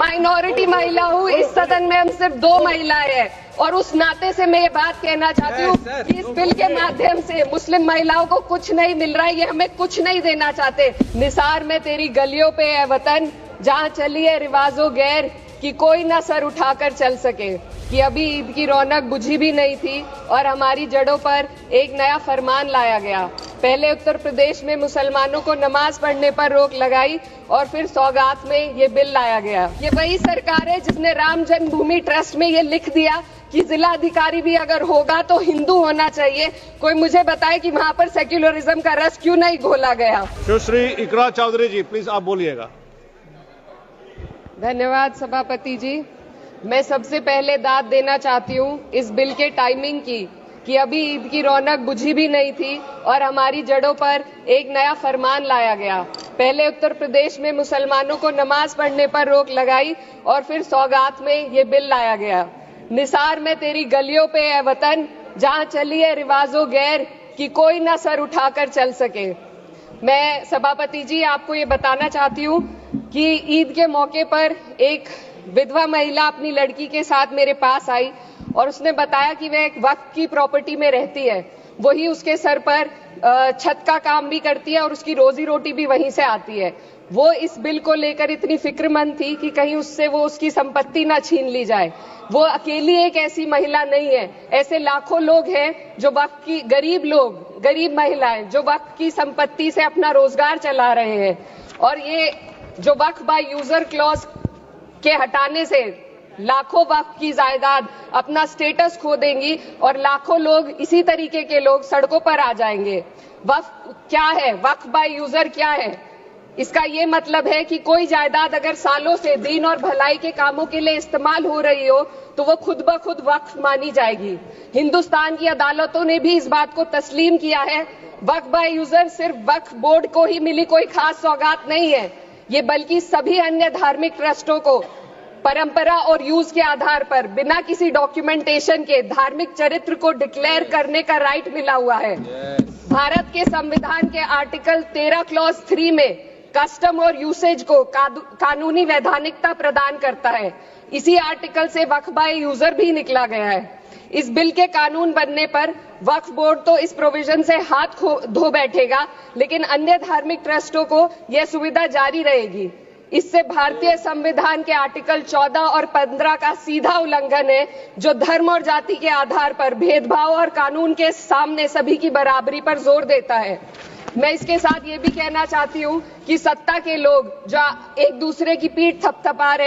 Minority महिला हूँ, इस सदन में हम सिर्फ 2 महिलाएं हैं और उस नाते से मैं ये बात कहना चाहती हूँ कि इस बिल के माध्यम से मुस्लिम महिलाओं को कुछ नहीं मिल रहा है, ये हमें कुछ नहीं देना चाहते। निसार में तेरी गलियों पे है वतन, जहाँ चली है रिवाजो गैर कि कोई ना सर उठाकर चल सके। कि अभी ईद की रौनक बुझी भी नहीं थी और हमारी जड़ों पर एक नया फरमान लाया गया। पहले उत्तर प्रदेश में मुसलमानों को नमाज पढ़ने पर रोक लगाई और फिर सौगात में ये बिल लाया गया। ये वही सरकार है जिसने राम जन्मभूमि ट्रस्ट में ये लिख दिया कि जिला अधिकारी भी अगर होगा तो हिंदू होना चाहिए। कोई मुझे बताए कि वहाँ पर सेक्युलरिज्म का रस क्यों नहीं घोला गया। सुश्री इकरा चौधरी जी, प्लीज आप बोलिएगा। धन्यवाद सभापति जी। मैं सबसे पहले दाद देना चाहती हूँ इस बिल के टाइमिंग की कि अभी ईद की रौनक बुझी भी नहीं थी और हमारी जड़ों पर एक नया फरमान लाया गया। पहले उत्तर प्रदेश में मुसलमानों को नमाज पढ़ने पर रोक लगाई और फिर सौगात में ये बिल लाया गया। निसार में तेरी गलियों पे है वतन, जहाँ चली है रिवाजो गैर कि कोई ना सर उठाकर चल सके। मैं सभापति जी आपको ये बताना चाहती हूँ कि ईद के मौके पर एक विधवा महिला अपनी लड़की के साथ मेरे पास आई और उसने बताया कि वह एक वक्फ की प्रॉपर्टी में रहती है, वही उसके सर पर छत का काम भी करती है और उसकी रोजी रोटी भी वहीं से आती है। वो इस बिल को लेकर इतनी फिक्रमंद थी कि कहीं उससे वो उसकी संपत्ति ना छीन ली जाए। वो अकेली एक ऐसी महिला नहीं है, ऐसे लाखों लोग हैं जो वक्फ की गरीब महिलाएं जो वक्फ की संपत्ति से अपना रोजगार चला रहे हैं। और ये जो वक्फ बाय यूजर क्लॉज के हटाने से लाखों वक्फ की जायदाद अपना स्टेटस खो देंगी और लाखों लोग इसी तरीके के लोग सड़कों पर आ जाएंगे। वक्फ क्या है, वक्फ बाय यूजर क्या है? इसका ये मतलब है कि कोई जायदाद अगर सालों से दीन और भलाई के कामों के लिए इस्तेमाल हो रही हो तो वो खुद ब खुद वक्फ मानी जाएगी। हिंदुस्तान की अदालतों ने भी इस बात को तस्लीम किया है। वक्फ बाय यूजर सिर्फ वक्फ बोर्ड को ही मिली कोई खास सौगात नहीं है, ये बल्कि सभी अन्य धार्मिक ट्रस्टों को परंपरा और यूज के आधार पर बिना किसी डॉक्यूमेंटेशन के धार्मिक चरित्र को डिक्लेयर करने का राइट मिला हुआ है। भारत के संविधान के आर्टिकल 13 क्लॉज 3 में कस्टम और यूसेज को कानूनी वैधानिकता प्रदान करता है। इसी आर्टिकल से वक्फ बाय यूजर भी निकला गया है। इस बिल के कानून बनने पर वक्फ बोर्ड तो इस प्रोविजन से हाथ धो बैठेगा, लेकिन अन्य धार्मिक ट्रस्टों को यह सुविधा जारी रहेगी। इससे भारतीय संविधान के आर्टिकल 14 और 15 का सीधा उल्लंघन है, जो धर्म और जाति के आधार पर भेदभाव और कानून के सामने सभी की बराबरी पर जोर देता है। मैं इसके साथ ये भी कहना चाहती हूँ कि सत्ता के लोग जो एक दूसरे की पीठ थपथपा रहे